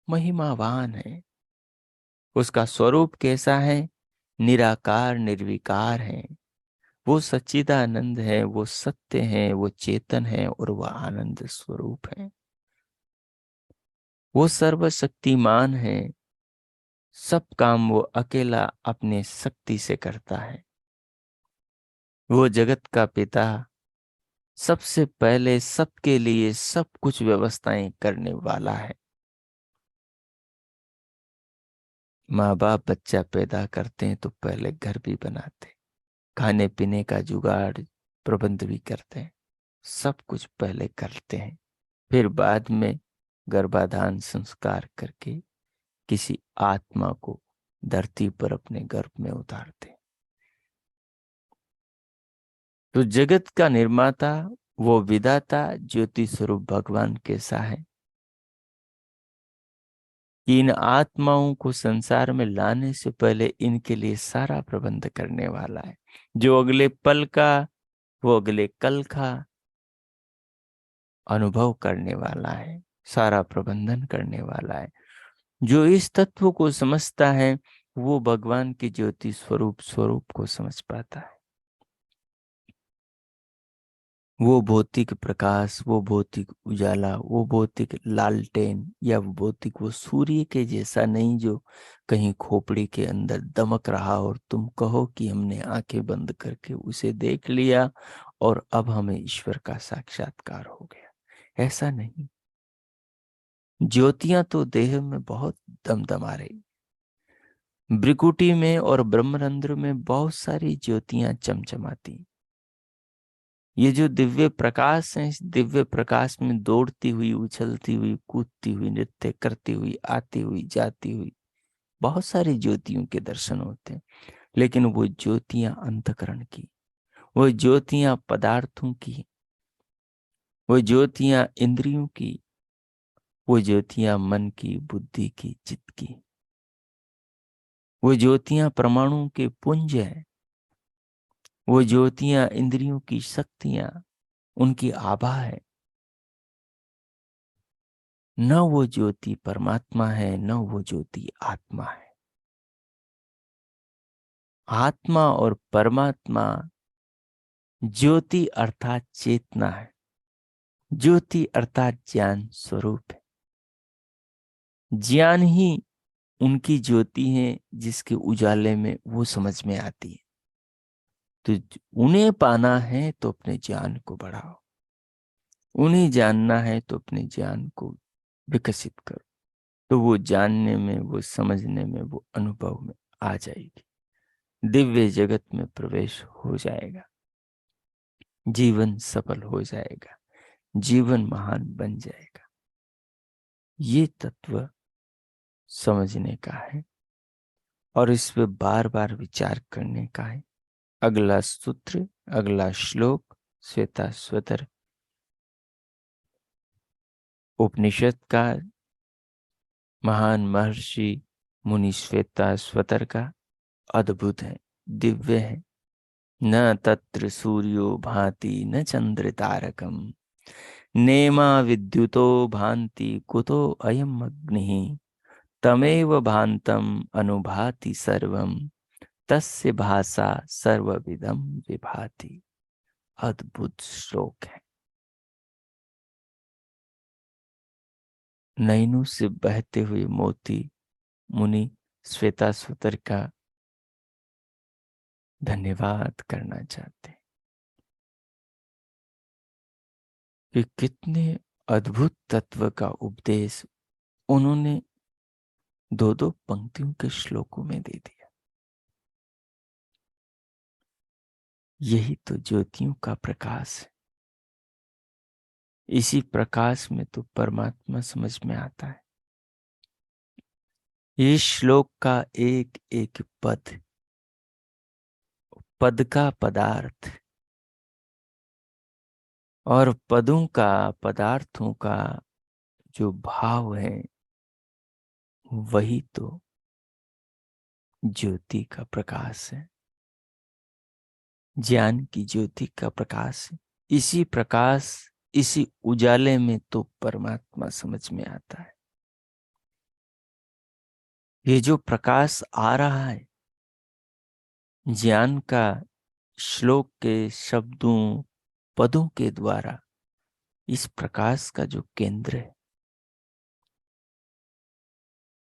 महिमावान है। उसका स्वरूप कैसा है? निराकार निर्विकार है। वो सच्चिदानंद है, वो सत्य है, वो चेतन है और वह आनंद स्वरूप है। वो सर्वशक्तिमान है। सब काम वो अकेला अपने शक्ति से करता है। वो जगत का पिता, सबसे पहले सबके लिए सब कुछ व्यवस्थाएं करने वाला है। माँ बाप बच्चा पैदा करते हैं तो पहले घर भी बनाते, खाने पीने का जुगाड़ प्रबंध भी करते हैं, सब कुछ पहले करते हैं। फिर बाद में गर्भाधान संस्कार करके किसी आत्मा को धरती पर अपने गर्भ में उतारते हैं। तो जगत का निर्माता, वो विधाता ज्योति स्वरूप भगवान कैसा है कि इन आत्माओं को संसार में लाने से पहले इनके लिए सारा प्रबंध करने वाला है। जो अगले पल का, वो अगले कल का अनुभव करने वाला है, सारा प्रबंधन करने वाला है। जो इस तत्व को समझता है वो भगवान के ज्योति स्वरूप को समझ पाता है। वो भौतिक प्रकाश, वो भौतिक उजाला, वो भौतिक लालटेन या वो भौतिक वो सूर्य के जैसा नहीं जो कहीं खोपड़ी के अंदर दमक रहा और तुम कहो कि हमने आंखें बंद करके उसे देख लिया और अब हमें ईश्वर का साक्षात्कार हो गया। ऐसा नहीं। ज्योतियां तो देह में बहुत दमदमा रही। भ्रिकुटी में और ब्रह्मरंध्र में बहुत सारी ज्योतियां चमचमाती। ये जो दिव्य प्रकाश है, इस दिव्य प्रकाश में दौड़ती हुई, उछलती हुई, कूदती हुई, नृत्य करती हुई, आती हुई, जाती हुई बहुत सारी ज्योतियों के दर्शन होते हैं। लेकिन वो ज्योतियां अंतकरण की, वो ज्योतियां पदार्थों की, वो ज्योतियां इंद्रियों की, वो ज्योतियां मन की, बुद्धि की, चित्त की, वो ज्योतियां परमाणुओं के पुंज है, वो ज्योतियां इंद्रियों की शक्तियां, उनकी आभा है। न वो ज्योति परमात्मा है, न वो ज्योति आत्मा है। आत्मा और परमात्मा ज्योति अर्थात चेतना है। ज्योति अर्थात ज्ञान स्वरूप है। ज्ञान ही उनकी ज्योति है जिसके उजाले में वो समझ में आती है। तो उन्हें पाना है तो अपने ज्ञान को बढ़ाओ, उन्हें जानना है तो अपने ज्ञान को विकसित करो। तो वो जानने में, वो समझने में, वो अनुभव में आ जाएगी, दिव्य जगत में प्रवेश हो जाएगा, जीवन सफल हो जाएगा, जीवन महान बन जाएगा। ये तत्व समझने का है और इस पे बार बार विचार करने का है। अगला सूत्र, अगला श्लोक श्वेता स्वतर उपनिषद का, महान महर्षि मुनि श्वेता स्वतर का अद्भुत है, दिव्य है। न तत्र सूर्यो भाति न चंद्र तारकम, नेमा विद्युतो भान्ति कुतो अयम अग्निः, तमेव भान्तम अनुभाति सर्वम, तस्य भाषा सर्वविदम विभाति। अद्भुत श्लोक है। नैनों से बहते हुए मोती मुनि श्वेताश्वतर का धन्यवाद करना चाहते हैं कि कितने अद्भुत तत्व का उपदेश उन्होंने दो दो पंक्तियों के श्लोकों में दे दिया। यही तो ज्योतियों का प्रकाश है। इसी प्रकाश में तो परमात्मा समझ में आता है। इस श्लोक का एक एक पद, पद का पदार्थ और पदों का, पदार्थों का जो भाव है, वही तो ज्योति का प्रकाश है, ज्ञान की ज्योति का प्रकाश है। इसी प्रकाश, इसी उजाले में तो परमात्मा समझ में आता है। ये जो प्रकाश आ रहा है ज्ञान का, श्लोक के शब्दों, पदों के द्वारा, इस प्रकाश का जो केंद्र है,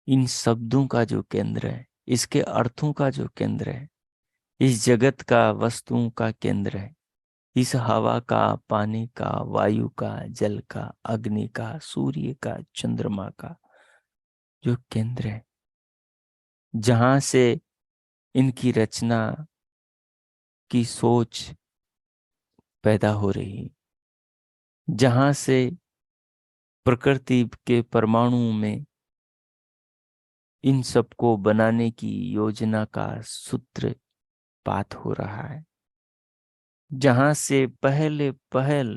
इन शब्दों का जो केंद्र है, इसके अर्थों का जो केंद्र है, इस जगत का, वस्तुओं का केंद्र है, इस हवा का, पानी का, वायु का, जल का, अग्नि का, सूर्य का, चंद्रमा का जो केंद्र है, जहां से इनकी रचना की सोच पैदा हो रही, जहां से प्रकृति के परमाणु में इन सबको बनाने की योजना का सूत्रपात हो रहा है, जहां से पहले पहल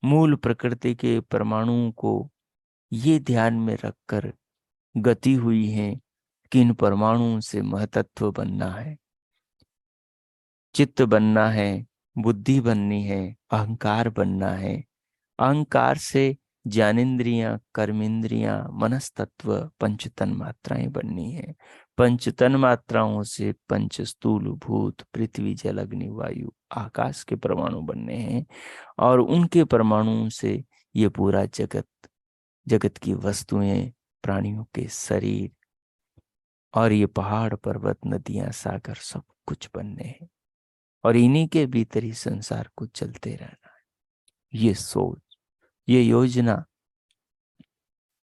मूल प्रकृति के परमाणुओं को ये ध्यान में रखकर गति हुई है कि इन परमाणुओं से महतत्व बनना है, चित्त बनना है, बुद्धि बननी है, अहंकार बनना है। अहंकार से ज्ञानेंद्रियां, कर्मेंद्रियां, मनस्तत्व, पंच तन्मात्राएं बननी है। पंच तन मात्राओं से पंच स्थूल भूत पृथ्वी जल अग्नि वायु आकाश के परमाणु बनने हैं, और उनके परमाणुओं से ये पूरा जगत, जगत की वस्तुएं, प्राणियों के शरीर, और ये पहाड़ पर्वत नदियां सागर सब कुछ बनने हैं, और इन्हीं के भीतर ही संसार को चलते रहना है। ये सोच, ये योजना,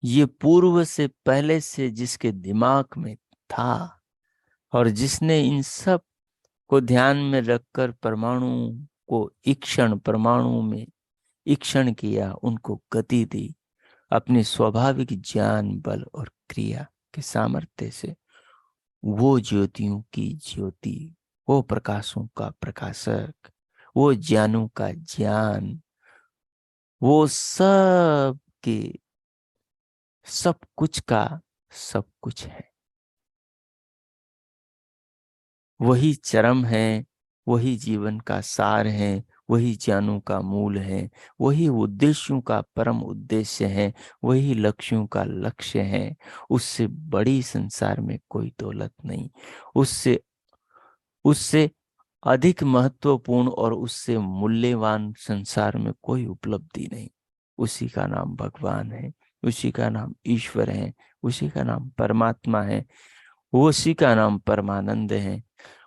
ये पूर्व से पहले से जिसके दिमाग में था, और जिसने इन सब को ध्यान में रखकर परमाणु को ईक्षण, परमाणु में ईक्षण किया, उनको गति दी अपनी स्वाभाविक ज्ञान बल और क्रिया के सामर्थ्य से, वो ज्योतियों की ज्योति, वो प्रकाशों का प्रकाशक, वो ज्ञानों का ज्ञान, वो सब के सब कुछ का सब कुछ है। वही चरम है, वही जीवन का सार है, वही ज्ञानों का मूल है, वही उद्देश्यों का परम उद्देश्य है, वही लक्ष्यों का लक्ष्य है। उससे बड़ी संसार में कोई दौलत नहीं, उससे उससे अधिक महत्वपूर्ण और उससे मूल्यवान संसार में कोई उपलब्धि नहीं। उसी का नाम भगवान है, उसी का नाम ईश्वर है, उसी का नाम परमात्मा है, उसी का नाम परमानंद है।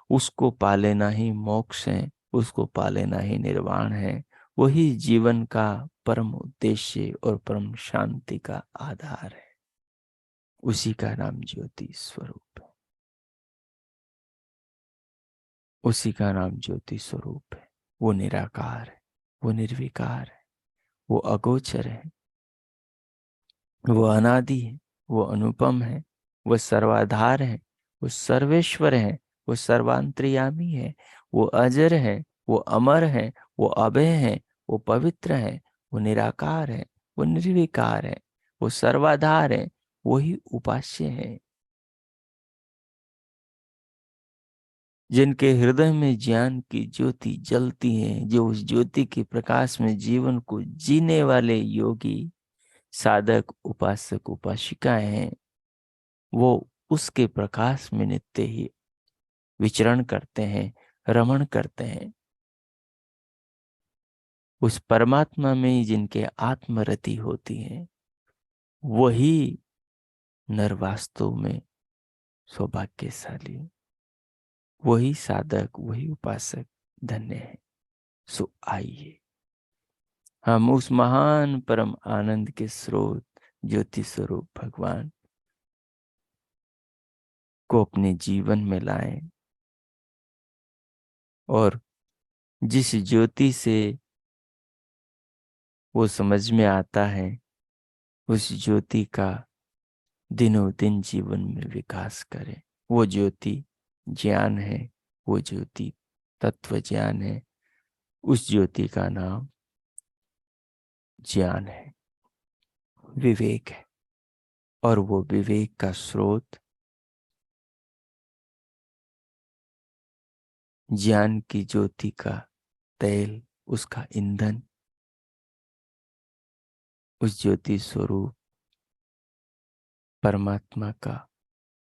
उसको पा लेना ही मोक्ष है, उसको पा लेना ही निर्वाण है। वही जीवन का परम उद्देश्य और परम शांति का आधार है। उसी का नाम ज्योति स्वरूप है, उसी का नाम ज्योति स्वरूप है। वो निराकार है, वो निर्विकार है, वो अगोचर है, वो अनादि है, वो अनुपम है, वो सर्वाधार है, वो सर्वेश्वर है, वो सर्वांतर्यामी है, वो अजर है, वो अमर है, वो अभय है, वो पवित्र है, वो निराकार है, वो निर्विकार है, वो सर्वाधार है, वही उपास्य है। जिनके हृदय में ज्ञान की ज्योति जलती है, जो उस ज्योति के प्रकाश में जीवन को जीने वाले योगी, साधक, उपासक, उपासिकाएं हैं, वो उसके प्रकाश में नित्य ही विचरण करते हैं, रमण करते हैं। उस परमात्मा में ही जिनके आत्मरति होती है, वही नर वास्तव में सौभाग्यशाली, वही साधक, वही उपासक धन्य है। सो आइए हम उस महान परम आनंद के स्रोत ज्योति स्वरूप भगवान को अपने जीवन में लाएं, और जिस ज्योति से वो समझ में आता है, उस ज्योति का दिनों दिन जीवन में विकास करें। वो ज्योति ज्ञान है, वो ज्योति तत्व ज्ञान है, उस ज्योति का नाम ज्ञान है, विवेक है, और वो विवेक का स्रोत, ज्ञान की ज्योति का तेल, उसका ईंधन, उस ज्योति स्वरूप परमात्मा का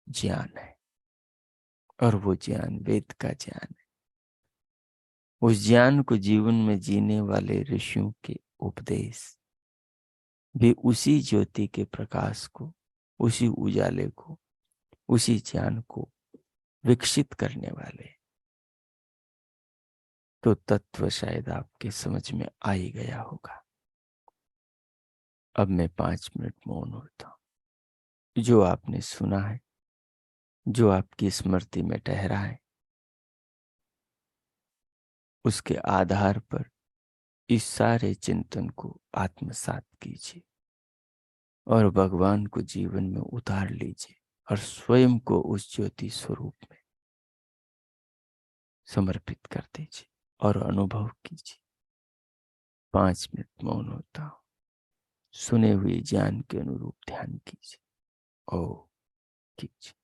ज्ञान है, और वो ज्ञान वेद का ज्ञान है। उस ज्ञान को जीवन में जीने वाले ऋषियों के उपदेश भी उसी ज्योति के प्रकाश को, उसी उजाले को, उसी ज्ञान को विकसित करने वाले। तो तत्व शायद आपके समझ में आ ही गया होगा। अब मैं 5 मिनट मौन होता हूं। जो आपने सुना है, जो आपकी स्मृति में ठहरा है, उसके आधार पर इस सारे चिंतन को आत्मसात कीजिए, और भगवान को जीवन में उतार लीजिए, और स्वयं को उस ज्योति स्वरूप में समर्पित कर दीजिए, और अनुभव कीजिए। 5 मिनट मौन होता हूं। सुने हुए ज्ञान के अनुरूप ध्यान कीजिए। ओ कीजिए।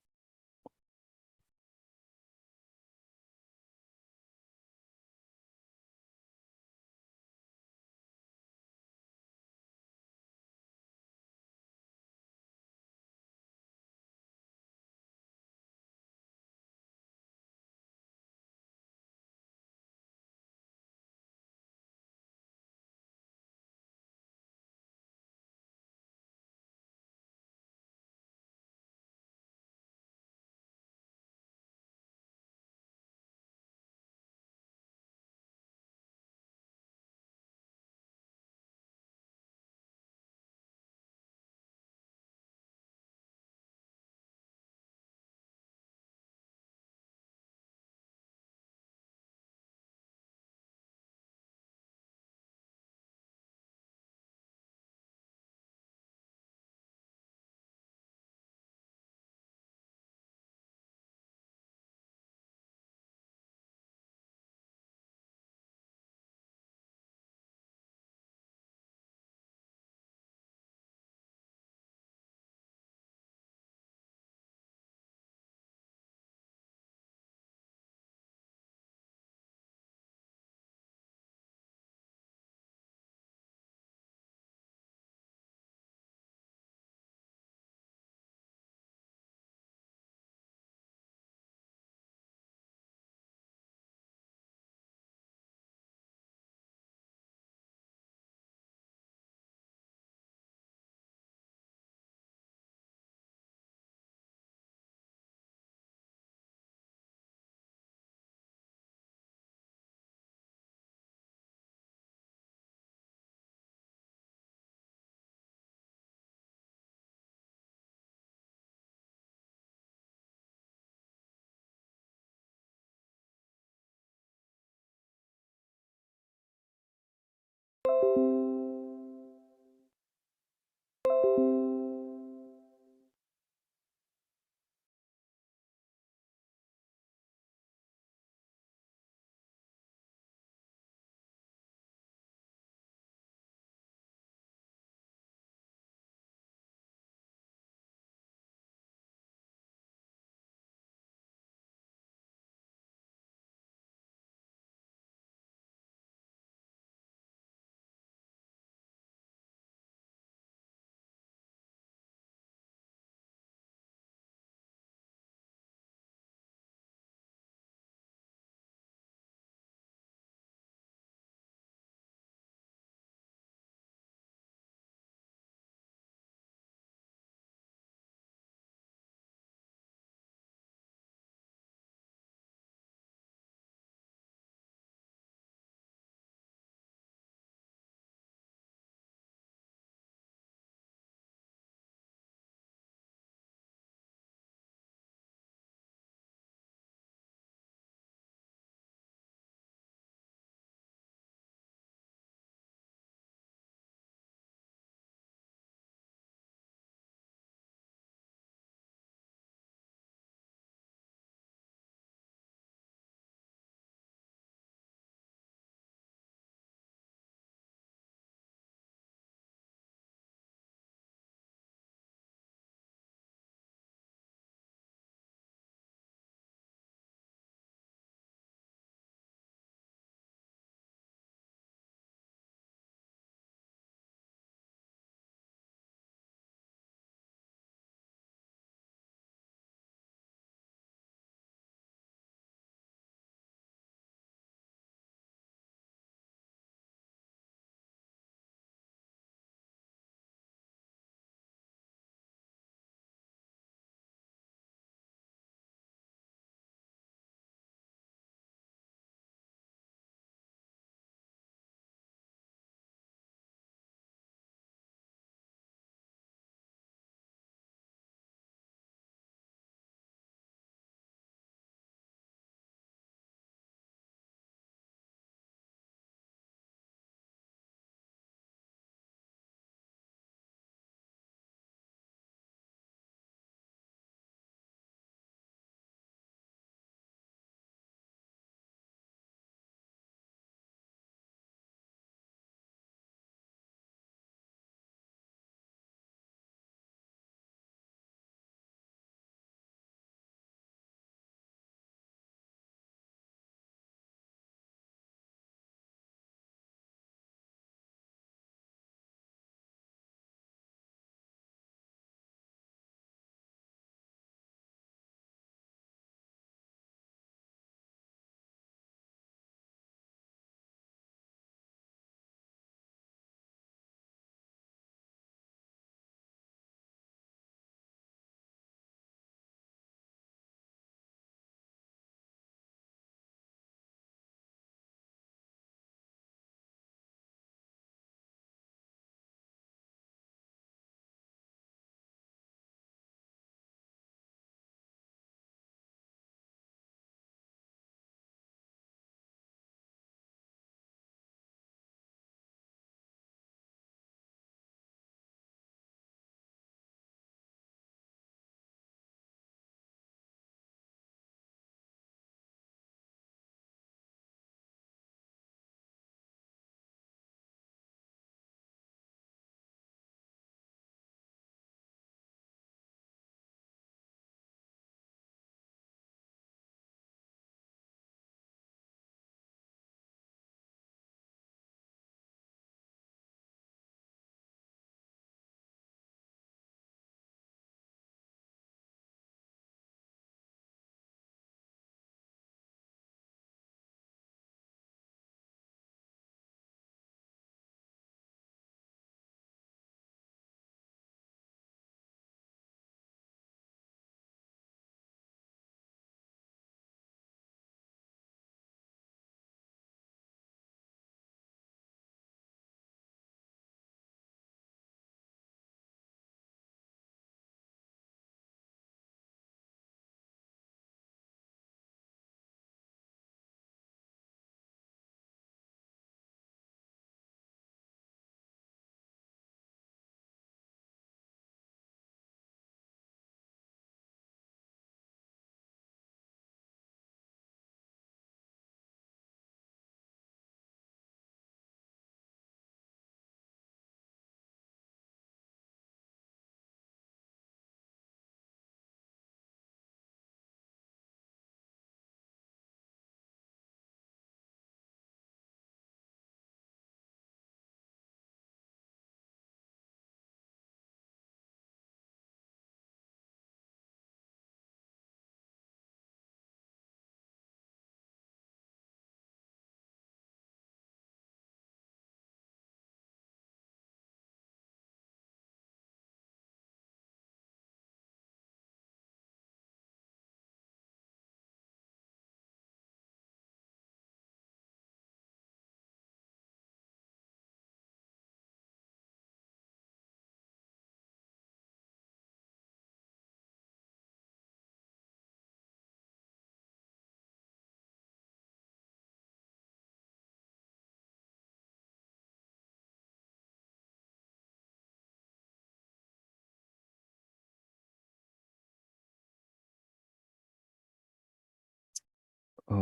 ओ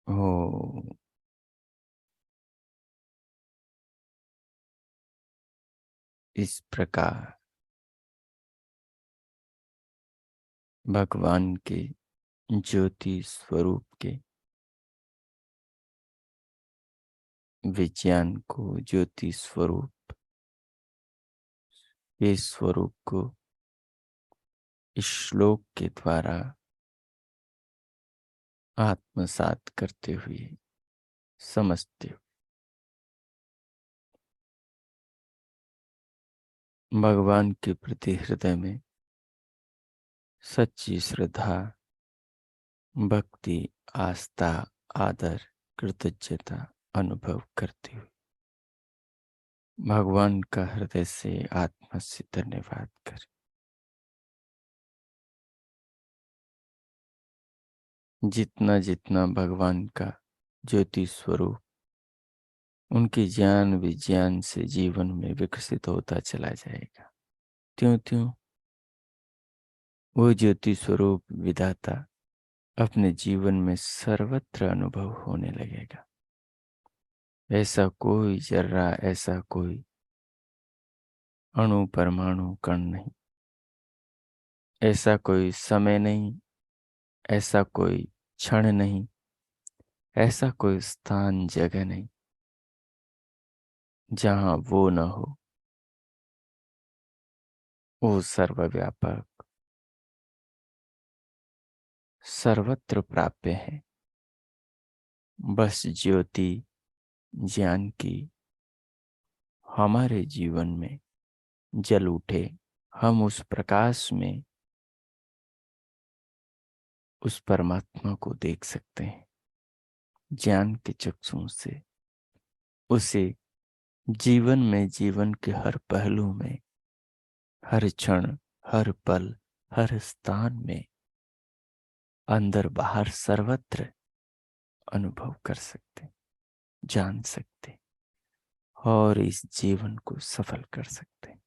ओ इस प्रकार भगवान के ज्योति स्वरूप के विज्ञान को, ज्योति स्वरूप के स्वरूप को इस श्लोक के द्वारा आत्मसात करते हुए, समझते हुए भगवान के प्रति हृदय में सच्ची श्रद्धा, भक्ति, आस्था, आदर, कृतज्ञता अनुभव करते हुए भगवान का हृदय से आत्मा से धन्यवाद करें। जितना जितना भगवान का ज्योति स्वरूप उनके ज्ञान विज्ञान से जीवन में विकसित होता चला जाएगा, त्यों त्यों वो ज्योति स्वरूप विधाता अपने जीवन में सर्वत्र अनुभव होने लगेगा। ऐसा कोई जर्रा, ऐसा कोई अणु परमाणु कण नहीं, ऐसा कोई समय नहीं, ऐसा कोई क्षण नहीं, ऐसा कोई स्थान जगह नहीं जहां वो न हो। वो सर्वव्यापक, सर्वत्र प्राप्य है। बस ज्योति ज्ञान की हमारे जीवन में जल उठे, हम उस प्रकाश में उस परमात्मा को देख सकते हैं। ज्ञान के चक्षुओं से उसे जीवन में, जीवन के हर पहलू में, हर क्षण, हर पल, हर स्थान में, अंदर बाहर सर्वत्र अनुभव कर सकते, जान सकते और इस जीवन को सफल कर सकते।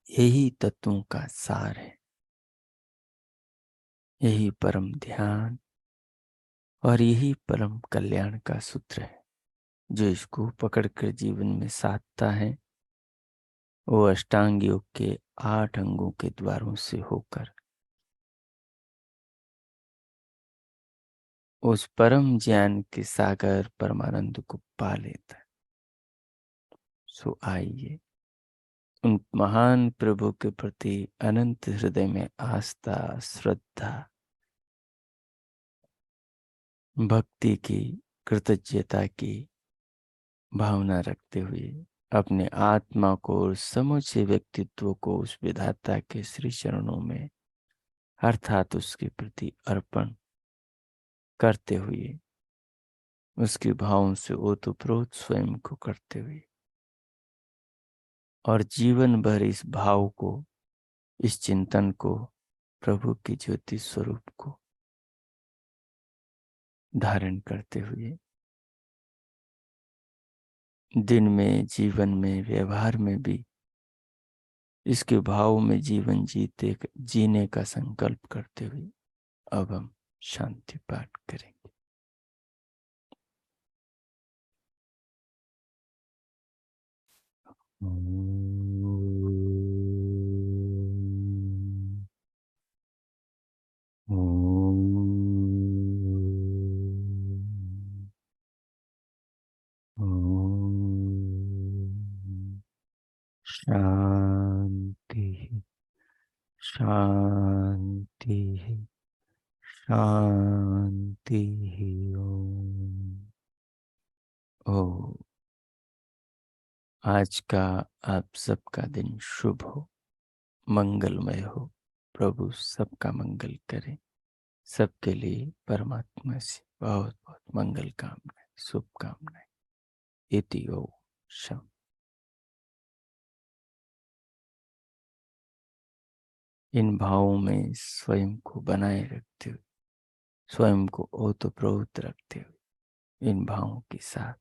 यही तत्वों का सार है, यही परम ध्यान और यही परम कल्याण का सूत्र है। जो इसको पकड़कर जीवन में साधता है वो अष्टांग योग के 8 अंगों के द्वारों से होकर उस परम ज्ञान के सागर परमानंद को पा लेता है। सो आइए उन महान प्रभु के प्रति अनंत हृदय में आस्था, श्रद्धा, भक्ति की, कृतज्ञता की भावना रखते हुए अपने आत्मा को और समूचे व्यक्तित्व को उस विधाता के श्री चरणों में अर्थात उसके प्रति अर्पण करते हुए, उसके भावों से ओतप्रोत स्वयं को करते हुए और जीवन भर इस भाव को, इस चिंतन को, प्रभु की ज्योति स्वरूप को धारण करते हुए दिन में, जीवन में, व्यवहार में भी इसके भाव में जीवन जीने का संकल्प करते हुए अब हम शांति पाठ करेंगे। शांति, शांति, शांति। ओम। आज का आप सबका दिन शुभ हो, मंगलमय हो। प्रभु सबका मंगल करे। सबके लिए परमात्मा से बहुत बहुत मंगल कामनाएं, शुभकामनाएं। इति ओम शम। इन भावों में स्वयं को बनाए रखते हुए, स्वयं को ओतप्रोत रखते हुए, इन भावों के साथ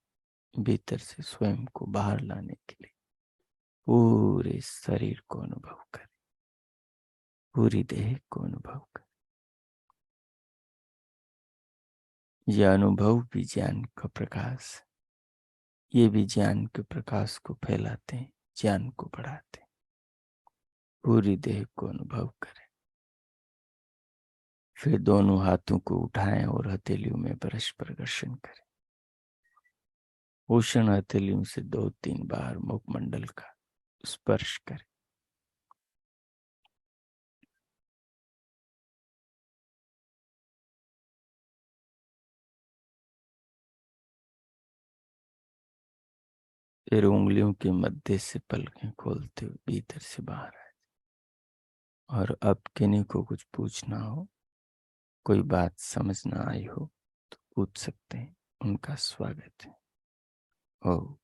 भीतर से स्वयं को बाहर लाने के लिए पूरे शरीर को अनुभव करें। पूरी देह को अनुभव कर। यह अनुभव भी ज्ञान का प्रकाश, ये भी ज्ञान के प्रकाश को फैलाते हैं, ज्ञान को बढ़ाते हैं। पूरी देह को अनुभव करें। फिर दोनों हाथों को उठाएं और हथेलियों में परस्पर घर्षण करें। उष्ण हथेलियों से 2-3 बार मुखमंडल का स्पर्श करें। फिर उंगलियों के मध्य से पलकें खोलते हुए भीतर से बाहर आए। और अब किन्हीं को कुछ पूछना हो, कोई बात समझ ना आई हो तो पूछ सकते हैं। उनका स्वागत है। ओ